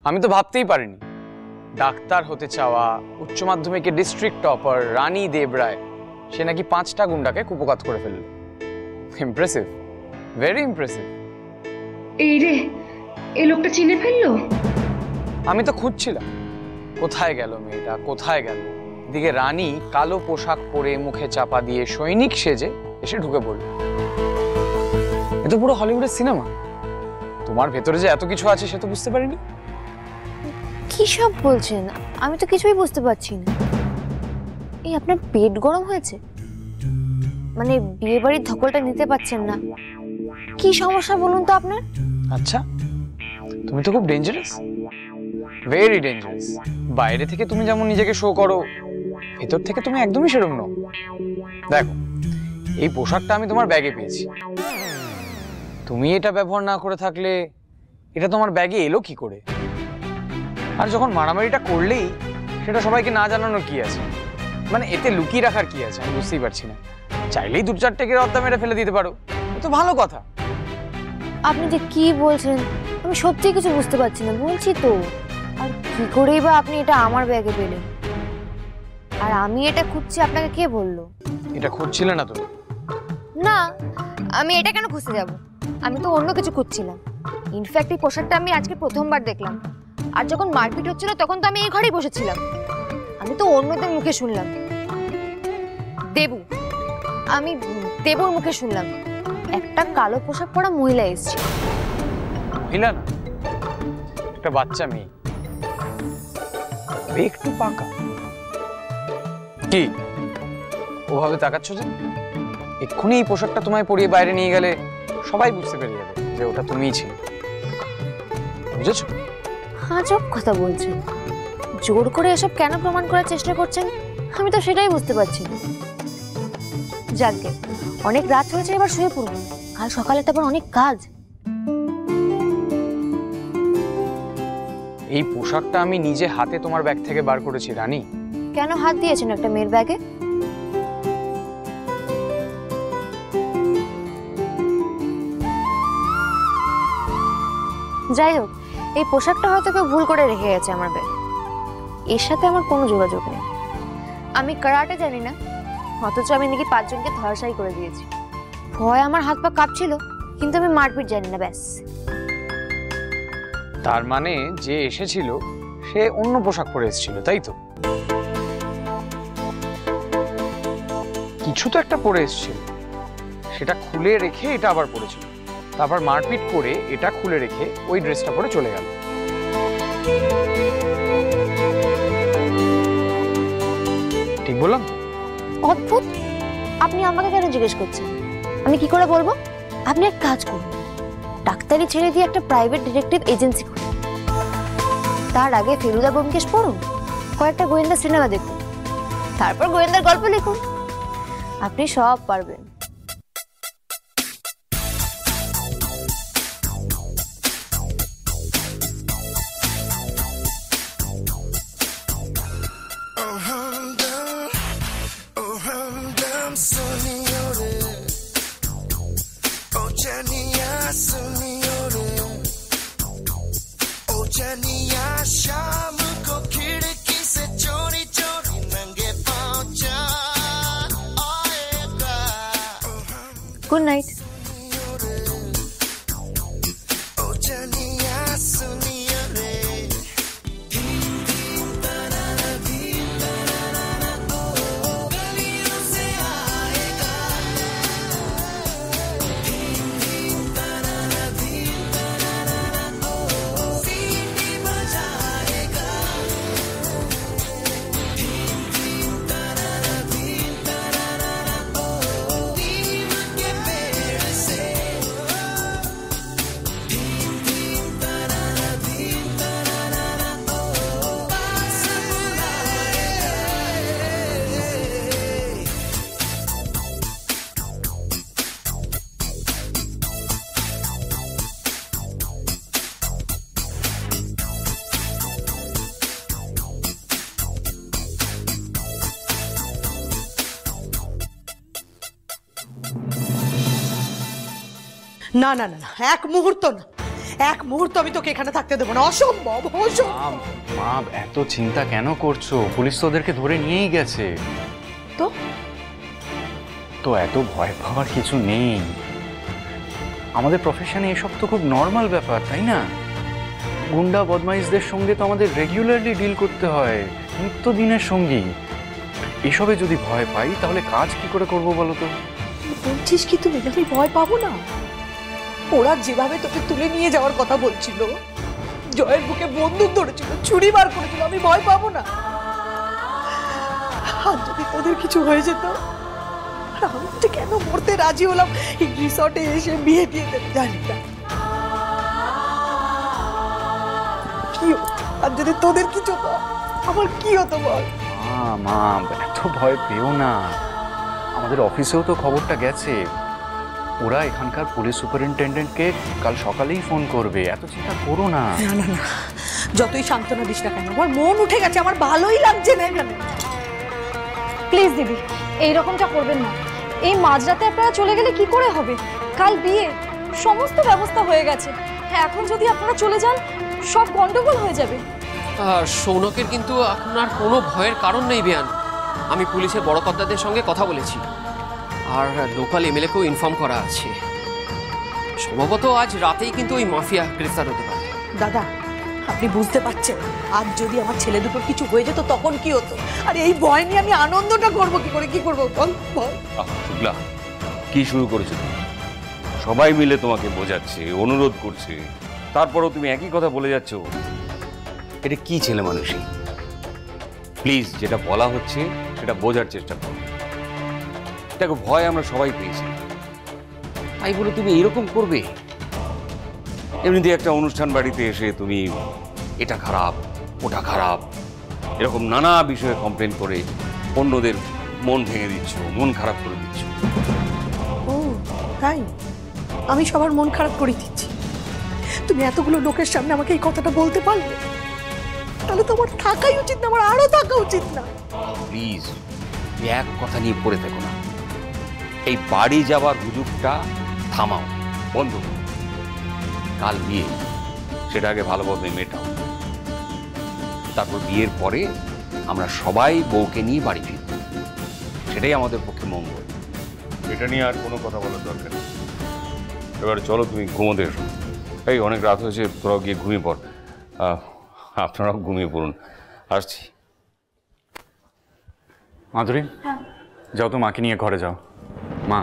আমি তো ভাবতেই পারিনি ডাক্তার হতে চাওয়া উচ্চ মাধ্যমিকে ডিস্ট্রিক্ট টপার রানী দেবরায় সে নাকি 5টা গুন্ডাকে কুপকাত করে ফেলল। Impressive, very impressive. এই রে, এই লোকটা চিনে ফেললো। আমি তো খুঁজছিলাম কোথায় গেল মেয়েটা, কোথায় গেল। এদিকে রানী কালো পোশাক পরে মুখে চাপা দিয়ে সৈনিক সেজে এসে ঢুকে পড়ল। এ তো পুরো হলিউডের সিনেমা। তোমার ভেতরে যে এত কিছু আছে সে তো বুঝতে পারিনি। কি সব বলছেন? আমি তো কিছুই বুঝতে পারছি না। এই আপনার পেট গরম হয়েছে? মানে বিয়ে বাড়ির ধকলটা নিতে পারছেন না? কি সমস্যা বলুন তো আপনার? আচ্ছা, তুমি তো খুব ডেঞ্জারাস, ভেরি ডেঞ্জারাস। বাইরে থেকে তুমি যেমন নিজেকে শো করো, ভেতর থেকে তুমি একদমই সেরকম নও। দেখো, এই পোশাকটা আমি তোমার ব্যাগে পেয়েছি। তুমি এটা ব্যবহার না করে থাকলে এটা তোমার ব্যাগে এলো কি করে? আর যখন মারামারিটা করলেই সেটা সবাইকে না জানানোর কি আছে? মানে এতে লুকিয়ে রাখার কি আছে? আমি বুঝতেই পারছি না। চাইলেই 2-4 টেকের রদ্দা মেরে ফেলে দিতে পারো, এ তো ভালো কথা। আপনি যে কি বলছেন আমি সত্যি কিছু বুঝতে পারছি না। বলছি তো, আর কি করেই বা আপনি এটা আমার ব্যাগে পেলেন? আর আমি এটা খুঁজছি আপনাকে কে বললো? এটা খুঁজছিলে না তুমি? না, আমি এটা কেন খুঁজতে যাব? আমি তো অন্য কিছু খুঁজছিলাম। ইনফ্যাক্ট এই পোশাকটা আমি আজকে প্রথমবার দেখলাম। আর যখন মারপিট হচ্ছিল তখন তো আমি এই ঘরেই বসেছিলাম। আমি তো অন্যদের মুখে শুনলাম। আমি দেবুর মুখে শুনলাম একটা কালো পোশাক পরা মহিলা এসেছে। মহিলা না, একটা বাচ্চা মেয়ে, একটু পাকা। কি ওভাবে তাকাচ্ছ যে? এক্ষুনি এই পোশাকটা তোমায় পরিয়ে বাইরে নিয়ে গেলে সবাই বুঝতে পেরে যাবে যে ওটা তুমিই ছিলে। বুঝেছো? আজব কথা বলছেন। জোর করে এসব কেন প্রমাণ করার চেষ্টা করছেন আমি তো সেটাই বুঝতে পারছি না। যাকগে, অনেক রাত হয়েছে, এবার শুয়ে পড়ুন। কাল সকালে তো আবার অনেক কাজ। এই পোশাকটা আমি নিজে হাতে তোমার ব্যাগ থেকে বার করেছি রানী। কেন হাত দিয়েছেন একটা মেয়ের ব্যাগে? যাই হোক, এই পোশাকটা হয়তো কেউ ভুল করে রেখে গেছে আমার ব্যাগে। এর সাথে আমার কোনো যোগাযোগ নেই। আমি কারাটে জানি না, অথচ আমি নাকি 5 জনকে ধরাশায়ী করে দিয়েছি। ভয় আমার হাত পা কাঁপছিল, কিন্তু আমি মারপিট জানি না, ব্যাস। তার মানে যে এসেছিল সে অন্য পোশাক পরে এসেছিল, তাই তো? কিছু তো একটা পরে এসেছিল, সেটা খুলে রেখে এটা আবার পরেছিল। তারপর মারপিট করে এটা খুলে রেখে ওই ড্রেসটা পরে চলে গেল। ঠিক বললাম? অদ্ভুত, আপনি আমাকে কেন জিজ্ঞেস করছেন? আমি কি করে বলবো? আপনি এক কাজ করুন, ডাক্তারি ছেড়ে দিয়ে একটা প্রাইভেট ডিটেকটিভ এজেন্সি খুলুন। তার আগে ফেলুদা ব্যোমকেশ পড়ুন, কয়েকটা গোয়েন্দা সিনেমা দেখুন, তারপর গোয়েন্দার গল্প লিখুন। আপনি সব পারবেন। Good night. না না না, এক মুহূর্ত না, এক মুহূর্ত আমি তোকে এখানে থাকতে দেবো না, অসম্ভব অসম্ভব। মা এত চিন্তা কেন করছো? পুলিশ তো ওদেরকে ধরে নিয়েই গেছে। তো তো এত ভয় পাওয়ার কিছু নেই। আমাদের প্রফেশনে এসব তো খুব নর্মাল ব্যাপার, তাই না? গুন্ডা বদমাইশদের সঙ্গে তো আমাদের রেগুলারলি ডিল করতে হয়, নিত্যদিনের সঙ্গী। এসবে যদি ভয় পাই তাহলে কাজ কি করে করবো বলো তো? বলছিস কি তুমি আমি ভয় পাবো না? ওরা যেভাবে তোকে তুলে নিয়ে যাওয়ার কথা বলছিল, জয়ের বুকে বন্দুক ধরেছিল, ছুরি বার করেছিল, আমি ভয় পাবো না? আর যদি তোদের কিছু হয়ে যেত, আর আমি যে কেন মরতে রাজি হলাম এই রিসর্টে এসে বিয়ে দিয়ে দেবে জানি না। কি হতো? আর যদি তোদের কিছু হতো আমার কি হতো বল? মা এত ভয় পেও না। আমাদের অফিসেও তো খবরটা গেছে। ওরা এখানকার পুলিশ সুপারিনটেন্ডেন্টকে কাল সকালেই ফোন করবে, এত চিন্তা করো না। না না না, যতই সান্ত্বনা দিস না কেন আমার মন উঠে গেছে, আমার ভালোই লাগছে না এখানে। প্লিজ দিদি, এইরকমটা করবেন না। এই মাঝরাতে আপনারা চলে গেলে কি করে হবে? কাল বিয়ে, সমস্ত ব্যবস্থা হয়ে গেছে। এখন যদি আপনারা চলে যান সব গন্ডগোল হয়ে যাবে। সৌনকের কিন্তু এখন আর কোনো ভয়ের কারণ নেই বেয়ান। আমি পুলিশের বড় কর্তাদের সঙ্গে কথা বলেছি, আর লোকাল এমএলএকেও ইনফর্ম করা আছে। সম্ভবত আজ রাতেই কিন্তু ওই মাফিয়া গ্রেফতার হতে পারে। দাদা আপনি বুঝতে পারছেন, আজ যদি আমার ছেলে দুটোর কিছু হয়ে যেত তখন কি হতো? আর এই ভয় নিয়ে আমি আনন্দটা করবো কি করে? কি করবো বল বল। শুক্লা, কি শুরু করেছো তুমি? সবাই মিলে তোমাকে বোঝাচ্ছে, অনুরোধ করছে, তারপরেও তুমি একই কথা বলে যাচ্ছ। এটা কি ছেলে মানুষই? প্লিজ, যেটা বলা হচ্ছে সেটা বোঝার চেষ্টা করো। দেখো, ভয় আমরা সবাই পেয়েছি, তাই বলে তুমি এরকম করবে? এমনিতে একটা অনুষ্ঠান বাড়িতে এসে তুমি এটা খারাপ ওটা খারাপ এরকম নানা বিষয়ে কমপ্লেন করে অন্যদের মন ভেঙে দিচ্ছ, মন খারাপ করে দিচ্ছ। ও তাই? আমি সবার মন খারাপ করে দিচ্ছি? তুমি এতগুলো লোকের সামনে আমাকে এই কথাটা বলতে পারলে? তাহলে তো আমার থাকাই উচিত না, আমার আরো থাকা উচিত না? প্লিজ, এক কথা নিয়ে পড়ে থেকো না। এই বাড়ি যাওয়ার হুজুগটা থামাও, বন্ধ করো। কাল বিয়ে, সেটা আগে ভালোভাবে মেটাও। তারপর বিয়ের পরে আমরা সবাই বউকে নিয়ে বাড়ি ফিরব, সেটাই আমাদের পক্ষে মঙ্গল। এটা নিয়ে আর কোনো কথা বলার দরকার নেই। এবার চলো, তুমি ঘুমোতে এসো। এই অনেক রাত হয়েছে, তোরাও গিয়ে ঘুমিয়ে পড়। আপনারাও ঘুমিয়ে পড়ুন, আসছি। মাধুরী, যাও তো মাকে নিয়ে ঘরে যাও। মা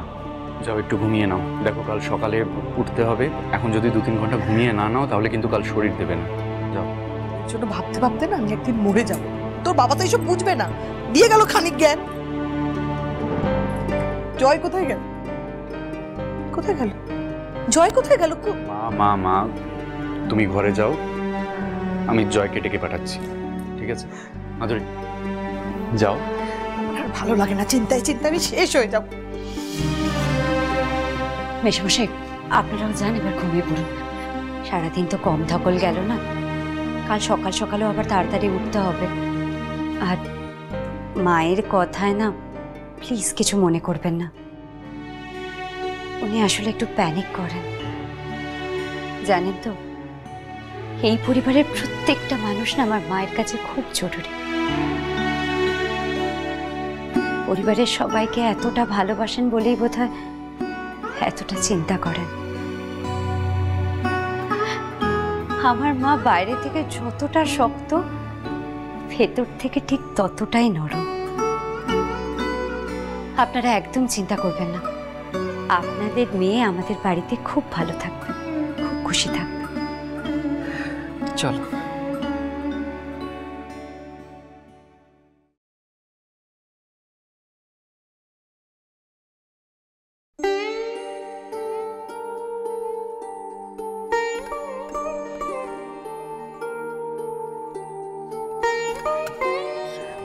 যাও, একটু ঘুমিয়ে নাও। দেখো কাল সকালে উঠতে হবে, এখন যদি 2-3 ঘন্টা ঘুমিয়ে না নাও তাহলে কিন্তু কাল শরীর দেবে না। যাও। এর জন্য ভাবতে ভাবতে না আমি একদিন মরে যাবো। তোর বাবা তো এইসব বুঝবে না, দিয়ে গেল খানিক জ্ঞান। জয় কোথায় গেল? কোথায় গেল জয়? কোথায় গেল? মা মা মা তুমি ঘরে যাও, আমি জয়কে ডেকে পাঠাচ্ছি, ঠিক আছে? মাধুরী যাও। আর ভালো লাগে না, চিন্তায় চিন্তায় আমি শেষ হয়ে যাব। মেশমশাই, আপনারাও যান, এবার ঘুমিয়ে পড়ুন। সারাদিন তো কম ধকল গেল না, কাল সকাল সকালেও আবার তাড়াতাড়ি উঠতে হবে। আর মায়ের কথায় না, প্লিজ কিছু মনে করবেন না। উনি আসলে একটু প্যানিক করেন, জানেন তো। এই পরিবারের প্রত্যেকটা মানুষ না আমার মায়ের কাছে খুব জরুরি। পরিবারের সবাইকে এতটা ভালোবাসেন বলেই বোধহয় এতটা চিন্তা করেন। আমার মা বাইরে থেকে যতটা শক্ত, ভেতর থেকে ঠিক ততটাই নরম। আপনারা একদম চিন্তা করবেন না, আপনাদের মেয়ে আমাদের বাড়িতে খুব ভালো থাকবে, খুব খুশি থাকবে। চলো।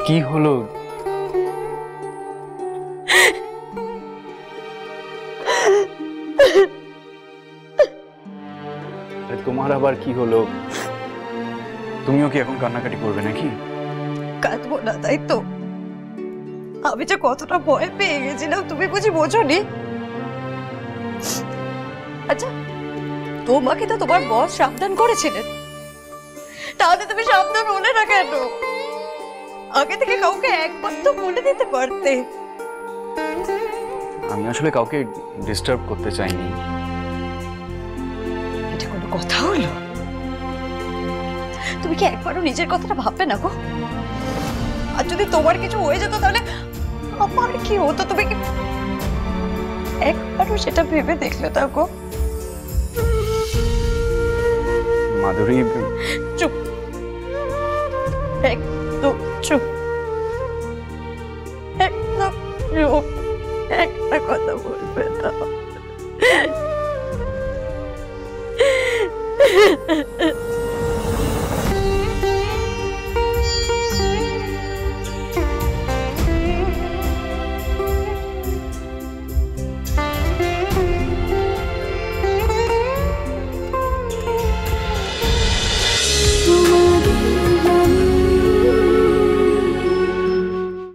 কি হলো? তোমার আবার কি হলো? তুমিও কি এখন কান্নাকাটি করবে নাকি? কাঁদবো না তাই তো? আমি যে কতটা ভয় পেয়ে গেছিলাম তুমি বুঝি বোঝোনি? আচ্ছা তোমাকে তো তোমার বস সাবধান করেছিলেন, তাহলে তুমি সাবধান হলে না কেন? আগে থেকে কাউকে একবার তো বলে দিতে পারতে। আমি আসলে কাউকে ডিস্টার্ব করতে চাইনি। এটা কোনো কথা হলো? তুমি কি একবারও নিজের কথাটা ভাববে না গো? আর যদি তোমার কিছু হয়ে যেত তাহলে আমার কি হতো? তুমি কি একবারও সেটা ভেবে দেখলে তা গো? মাধুরী, চুপ, একদম চুপ, একদম চুপ।